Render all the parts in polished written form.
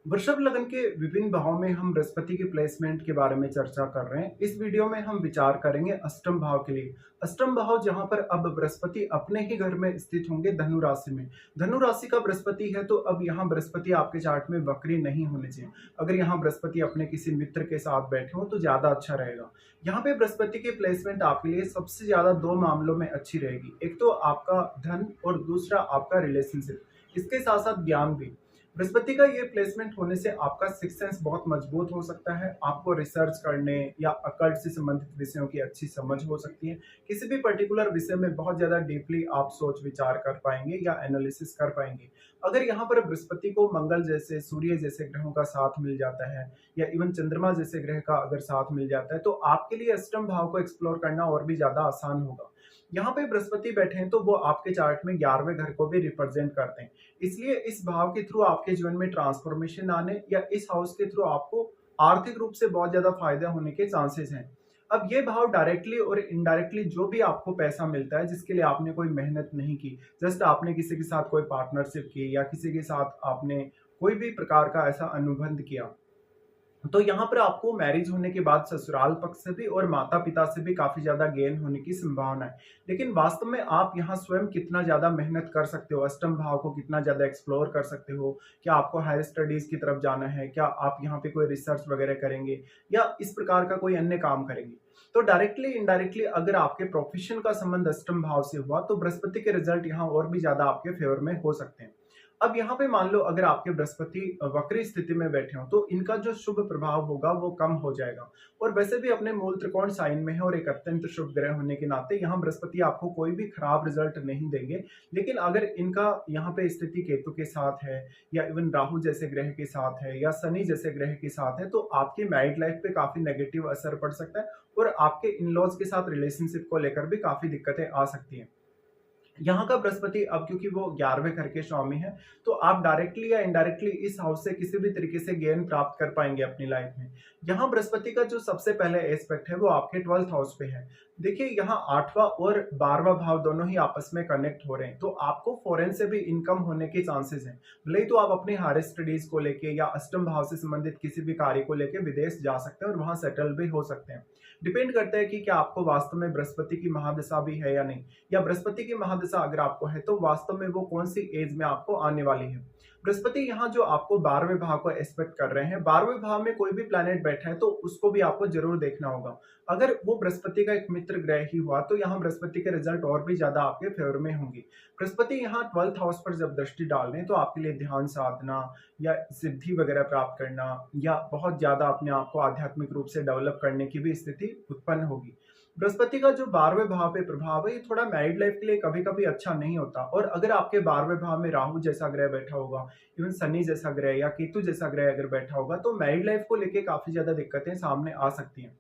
वृषभ लग्न के विभिन्न भावों में हम बृहस्पति की प्लेसमेंट के बारे में चर्चा कर रहे हैं। इस वीडियो में हम विचार करेंगे अष्टम भाव के लिए। अष्टम भाव जहां पर अब बृहस्पति अपने ही घर में स्थित होंगे धनु राशि में। धनु राशि का बृहस्पति है, तो अब यहाँ बृहस्पति आपके चार्ट में वक्री नहीं होने चाहिए। अगर यहाँ बृहस्पति अपने किसी मित्र के साथ बैठे हो तो ज्यादा अच्छा रहेगा। यहाँ पे बृहस्पति की प्लेसमेंट आपके लिए सबसे ज्यादा दो मामलों में अच्छी रहेगी। एक तो आपका धन और दूसरा आपका रिलेशनशिप, इसके साथ साथ ज्ञान भी। बृहस्पति का ये प्लेसमेंट होने से आपका सिक्स सेंस बहुत मजबूत हो सकता है। आपको रिसर्च करने या अकल्ट से संबंधित विषयों की अच्छी समझ हो सकती है। किसी भी पर्टिकुलर विषय में बहुत ज्यादा डीपली आप सोच विचार कर पाएंगे या एनालिसिस कर पाएंगे। अगर यहाँ पर बृहस्पति को मंगल जैसे, सूर्य जैसे ग्रहों का साथ मिल जाता है या इवन चंद्रमा जैसे ग्रह का अगर साथ मिल जाता है, तो आपके लिए अष्टम भाव को एक्सप्लोर करना और भी ज्यादा आसान होगा। यहाँ पे बृहस्पति बैठे हैं तो वो आपके चार्ट में 11वें घर को भी रिप्रेजेंट करते हैं। इसलिए इस भाव के थ्रू आपके जीवन में ट्रांसफॉर्मेशन आने या इस हाउस के थ्रू आपको आर्थिक रूप से बहुत ज्यादा फायदा होने के चांसेस हैं। अब ये भाव डायरेक्टली और इनडायरेक्टली जो भी आपको पैसा मिलता है जिसके लिए आपने कोई मेहनत नहीं की, जस्ट आपने किसी के साथ कोई पार्टनरशिप की या किसी के साथ आपने कोई भी प्रकार का ऐसा अनुबंध किया, तो यहाँ पर आपको मैरिज होने के बाद ससुराल पक्ष से भी और माता पिता से भी काफी ज्यादा गेन होने की संभावना है। लेकिन वास्तव में आप यहाँ स्वयं कितना ज्यादा मेहनत कर सकते हो, अष्टम भाव को कितना ज्यादा एक्सप्लोर कर सकते हो। क्या आपको हायर स्टडीज की तरफ जाना है, क्या आप यहाँ पे कोई रिसर्च वगैरह करेंगे या इस प्रकार का कोई अन्य काम करेंगे। तो डायरेक्टली इनडायरेक्टली अगर आपके प्रोफेशन का संबंध अष्टम भाव से हुआ तो बृहस्पति के रिजल्ट यहाँ और भी ज्यादा आपके फेवर में हो सकते हैं। अब यहाँ पे मान लो अगर आपके बृहस्पति वक्री स्थिति में बैठे हो तो इनका जो शुभ प्रभाव होगा वो कम हो जाएगा। और वैसे भी अपने मूल त्रिकोण साइन में है और एक अत्यंत शुभ ग्रह होने के नाते यहाँ बृहस्पति आपको कोई भी खराब रिजल्ट नहीं देंगे। लेकिन अगर इनका यहाँ पे स्थिति केतु के साथ है या इवन राहु जैसे ग्रह के साथ है या शनि जैसे ग्रह के साथ है, तो आपकी मैरिड लाइफ पे काफी नेगेटिव असर पड़ सकता है और आपके इन लॉज के साथ रिलेशनशिप को लेकर भी काफी दिक्कतें आ सकती हैं। यहाँ का बृहस्पति अब क्योंकि वो 11वें घर के स्वामी है, तो आप डायरेक्टली या इनडायरेक्टली इस हाउस से किसी भी तरीके से गेन प्राप्त कर पाएंगे अपनी लाइफ में। यहाँ बृहस्पति का जो सबसे पहले एस्पेक्ट है वो आपके 12th हाउस पे है। देखिए यहाँ 8वां और 12वां भाव दोनों ही आपस में कनेक्ट हो रहे हैं, तो आपको फॉरेन से भी इनकम होने के चांसेस हैं। भले ही तो आप अपने हायर स्टडीज को लेके या अष्टम भाव से संबंधित किसी भी कार्य को लेके विदेश जा सकते हैं और वहां सेटल भी हो सकते हैं। डिपेंड करता है कि क्या आपको वास्तव में बृहस्पति की महादशा भी है या नहीं, या बृहस्पति की महादशा अगर आपको है तो वास्तव में वो कौन सी एज में आपको आने वाली है। बृहस्पति यहाँ जो आपको 12वें भाव को एक्सपेक्ट कर रहे हैं, 12वें भाव में कोई भी प्लैनेट बैठा है तो उसको भी आपको जरूर देखना होगा। अगर वो बृहस्पति का एक मित्र ग्रह ही हुआ तो यहाँ बृहस्पति के रिजल्ट और भी ज्यादा आपके फेवर में होंगे। बृहस्पति यहाँ 12th हाउस पर जब दृष्टि डाल रहे हैं तो आपके लिए ध्यान साधना या सिद्धि वगैरह प्राप्त करना या बहुत ज्यादा अपने आप को आध्यात्मिक रूप से डेवलप करने की भी स्थिति उत्पन्न होगी। बृहस्पति का जो 12वें भाव पे प्रभाव है ये थोड़ा मैरिड लाइफ के लिए कभी कभी अच्छा नहीं होता। और अगर आपके 12वें भाव में राहु जैसा ग्रह बैठा होगा, इवन शनि जैसा ग्रह या केतु जैसा ग्रह अगर बैठा होगा, तो मैरिड लाइफ को लेके काफी ज्यादा दिक्कतें सामने आ सकती हैं।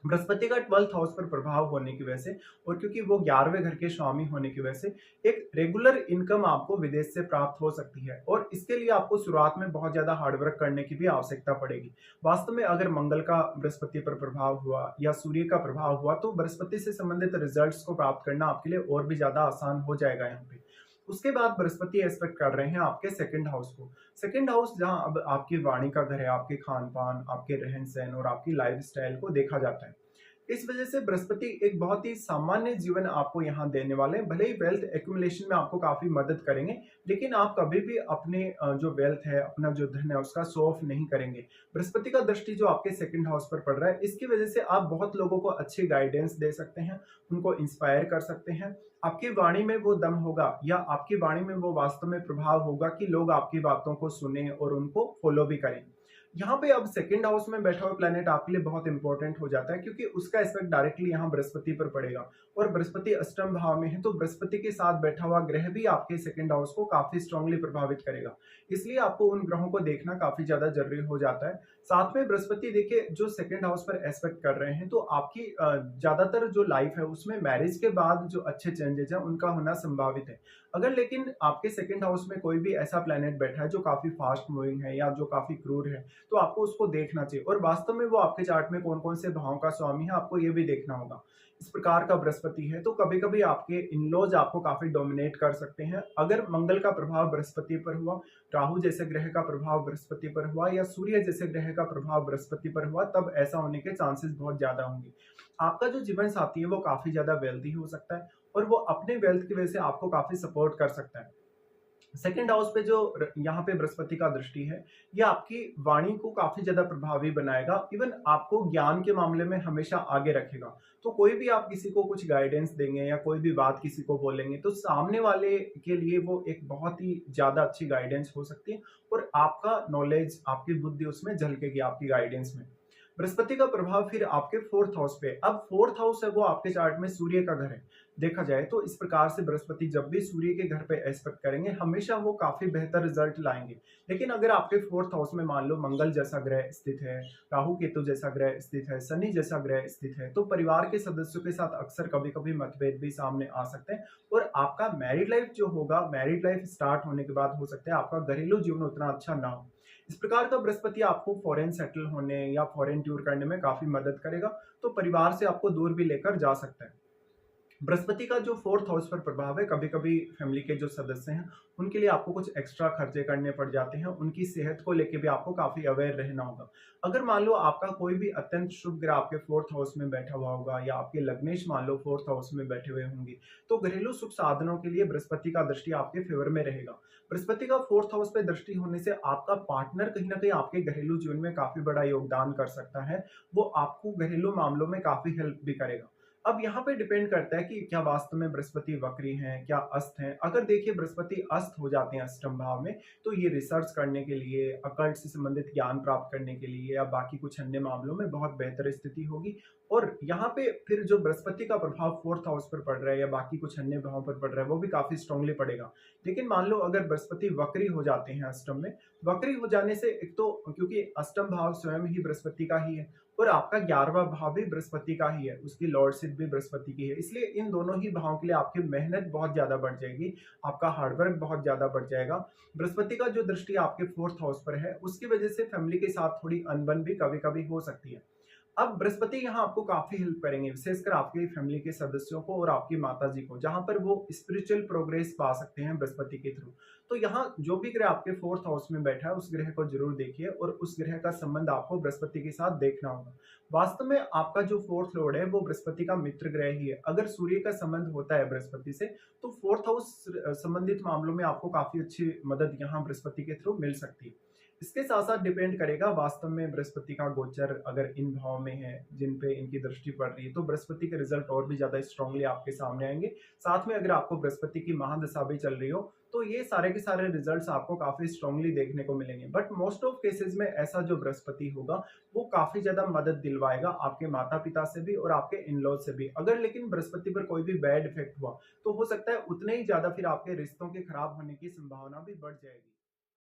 बृहस्पति का 12th हाउस पर प्रभाव होने की वजह से और क्योंकि वो 11वें घर के स्वामी होने की वजह से एक रेगुलर इनकम आपको विदेश से प्राप्त हो सकती है। और इसके लिए आपको शुरुआत में बहुत ज्यादा हार्डवर्क करने की भी आवश्यकता पड़ेगी। वास्तव में अगर मंगल का बृहस्पति पर प्रभाव हुआ या सूर्य का प्रभाव हुआ तो बृहस्पति से संबंधित रिजल्ट्स को प्राप्त करना आपके लिए और भी ज्यादा आसान हो जाएगा यहाँ पे। उसके बाद बृहस्पति एस्पेक्ट कर रहे हैं आपके सेकंड हाउस को। सेकंड हाउस जहां अब आपकी वाणी का घर है, आपके खान पान, आपके रहन सहन और आपकी लाइफ स्टाइल को देखा जाता है। इस वजह से बृहस्पति एक बहुत ही सामान्य जीवन आपको यहाँ देने वाले हैं। भले ही वेल्थ एक्यूमुलेशन में आपको काफी मदद करेंगे, लेकिन आप कभी भी अपने जो वेल्थ है, अपना जो धन है, उसका शो ऑफ नहीं करेंगे। बृहस्पति का दृष्टि जो आपके सेकंड हाउस पर पड़ रहा है, इसकी वजह से आप बहुत लोगों को अच्छी गाइडेंस दे सकते हैं, उनको इंस्पायर कर सकते हैं। आपकी वाणी में वो दम होगा या आपकी वाणी में वो वास्तव में प्रभाव होगा कि लोग आपकी बातों को सुने और उनको फॉलो भी करें। यहाँ पे अब सेकंड हाउस में बैठा हुआ प्लेनेट आपके लिए बहुत इंपॉर्टेंट हो जाता है, क्योंकि उसका इफेक्ट डायरेक्टली यहाँ बृहस्पति पर पड़ेगा। और बृहस्पति अष्टम भाव में है तो बृहस्पति के साथ बैठा हुआ ग्रह भी आपके सेकंड हाउस को काफी स्ट्रांगली प्रभावित करेगा। इसलिए आपको उन ग्रहों को देखना काफी ज्यादा जरूरी हो जाता है। साथ में बृहस्पति देखिए जो सेकंड हाउस पर एस्पेक्ट कर रहे हैं, तो आपकी ज्यादातर जो लाइफ है उसमें मैरिज के बाद जो अच्छे चेंजेस हैं उनका होना संभावित है। अगर लेकिन आपके सेकंड हाउस में कोई भी ऐसा प्लैनेट बैठा है जो काफ़ी फ़ास्ट मूविंग है या जो काफ़ी क्रूर है, तो आपको उसको देखना चाहिए और वास्तव में वो आपके चार्ट में कौन-कौन से भावों का स्वामी है, आपको ये भी देखना होगा। इस प्रकार का बृहस्पति है, तो कभी-कभी आपके इन-लॉज़ आपको काफ़ी डोमिनेट कर सकते हैं। अगर मंगल का प्रभाव बृहस्पति पर हुआ, राहु जैसे ग्रह का प्रभाव बृहस्पति पर हुआ या सूर्य जैसे ग्रह का प्रभाव बृहस्पति पर हुआ, तब ऐसा होने के चांसेस बहुत ज़्यादा होंगे। आपका जो जीवन साथी है, वो काफ़ी ज़्यादा वेल्दी हो सकता है और वो अपने वेल्थ की वजह से आपको काफ़ी सपोर्ट कर सकता है। सेकंड हाउस पे जो यहाँ पे बृहस्पति का दृष्टि है, ये आपकी वाणी को काफी ज्यादा प्रभावी बनाएगा। इवन आपको ज्ञान के मामले में हमेशा आगे रखेगा। तो कोई भी आप किसी को कुछ गाइडेंस देंगे या कोई भी बात किसी को बोलेंगे, तो सामने वाले के लिए वो एक बहुत ही ज्यादा अच्छी गाइडेंस हो सकती है और आपका नॉलेज, आपकी बुद्धि उसमें झलकेगी आपकी गाइडेंस में। बृहस्पति का प्रभाव फिर आपके फोर्थ हाउस पे। अब फोर्थ हाउस है वो आपके चार्ट में सूर्य का घर है। देखा जाए तो इस प्रकार से बृहस्पति जब भी सूर्य के घर पे एस्पेक्ट करेंगे, हमेशा वो काफी बेहतर रिजल्ट लाएंगे। लेकिन अगर आपके फोर्थ हाउस में मान लो मंगल जैसा ग्रह स्थित है, राहु केतु जैसा ग्रह स्थित है, शनि जैसा ग्रह स्थित है, तो परिवार के सदस्यों के साथ अक्सर कभी कभी मतभेद भी सामने आ सकते हैं और आपका मैरिड लाइफ जो होगा, मैरिड लाइफ स्टार्ट होने के बाद हो सकता है आपका घरेलू जीवन उतना अच्छा ना हो। इस प्रकार का बृहस्पति आपको फॉरेन सेटल होने या फॉरेन टूर करने में काफी मदद करेगा, तो परिवार से आपको दूर भी लेकर जा सकता है। बृहस्पति का जो फोर्थ हाउस पर प्रभाव है, कभी कभी फैमिली के जो सदस्य हैं उनके लिए आपको कुछ एक्स्ट्रा खर्चे करने पड़ जाते हैं। उनकी सेहत को लेके भी आपको काफी अवेयर रहना होगा। अगर मान लो आपका कोई भी अत्यंत शुभ ग्रह आपके फोर्थ हाउस में बैठा हुआ होगा या आपके लग्नेश मान लो फोर्थ हाउस में बैठे हुए होंगे, तो घरेलू सुख साधनों के लिए बृहस्पति का दृष्टि आपके फेवर में रहेगा। बृहस्पति का फोर्थ हाउस पे दृष्टि होने से आपका पार्टनर कहीं ना कहीं आपके घरेलू जीवन में काफी बड़ा योगदान कर सकता है। वो आपको घरेलू मामलों में काफी हेल्प भी करेगा। अब यहाँ पे डिपेंड करता है कि क्या वास्तव में बृहस्पति वक्री हैं, क्या अस्त हैं। अगर देखिए बृहस्पति अस्त हो जाते हैं अष्टम भाव में, तो ये रिसर्च करने के लिए, अकल्ट से संबंधित ज्ञान प्राप्त करने के लिए या बाकी कुछ अन्य मामलों में बहुत बेहतर स्थिति होगी। और यहाँ पे फिर जो बृहस्पति का प्रभाव फोर्थ हाउस पर पड़ रहा है या बाकी कुछ अन्य भाव पर पड़ रहा है, वो भी काफी स्ट्रांगली पड़ेगा। लेकिन मान लो अगर बृहस्पति वक्री हो जाते हैं अष्टम में, वक्री हो जाने से एक तो क्योंकि अष्टम भाव स्वयं ही बृहस्पति का ही है और आपका 11वां भाव भी बृहस्पति का ही है, उसकी लॉर्डशिप भी बृहस्पति की है, इसलिए इन दोनों ही भावों के लिए आपकी मेहनत बहुत ज्यादा बढ़ जाएगी, आपका हार्डवर्क बहुत ज्यादा बढ़ जाएगा। बृहस्पति का जो दृष्टि आपके फोर्थ हाउस पर है, उसकी वजह से फैमिली के साथ थोड़ी अनबन भी कभी कभी हो सकती है। अब बृहस्पति यहाँ आपको काफी हेल्प करेंगे, विशेषकर आपके फैमिली के सदस्यों को और आपकी माता जी को, जहां पर वो स्पिरिचुअल प्रोग्रेस पा सकते हैं बृहस्पति के थ्रू। तो यहाँ जो भी ग्रह आपके फोर्थ हाउस में बैठा है, उस ग्रह को जरूर देखिए और उस ग्रह का संबंध आपको बृहस्पति के साथ देखना होगा। वास्तव में आपका जो फोर्थ लॉर्ड है वो बृहस्पति का मित्र ग्रह ही है। अगर सूर्य का संबंध होता है बृहस्पति से, तो फोर्थ हाउस संबंधित मामलों में आपको काफी अच्छी मदद यहाँ बृहस्पति के थ्रू मिल सकती है। इसके साथ साथ डिपेंड करेगा वास्तव में बृहस्पति का गोचर अगर इन भाव में है जिन पे इनकी दृष्टि पड़ रही है, तो बृहस्पति के रिजल्ट और भी ज्यादा स्ट्रांगली आपके सामने आएंगे। साथ में अगर आपको बृहस्पति की महादशा भी चल रही हो, तो ये सारे के सारे रिजल्ट्स आपको काफी स्ट्रांगली देखने को मिलेंगे। बट मोस्ट ऑफ केसेस में ऐसा जो बृहस्पति होगा, वो काफी ज्यादा मदद दिलवाएगा आपके माता पिता से भी और आपके इन लॉज से भी। अगर लेकिन बृहस्पति पर कोई भी बैड इफेक्ट हुआ, तो हो सकता है उतने ही ज्यादा फिर आपके रिश्तों के खराब होने की संभावना भी बढ़ जाएगी।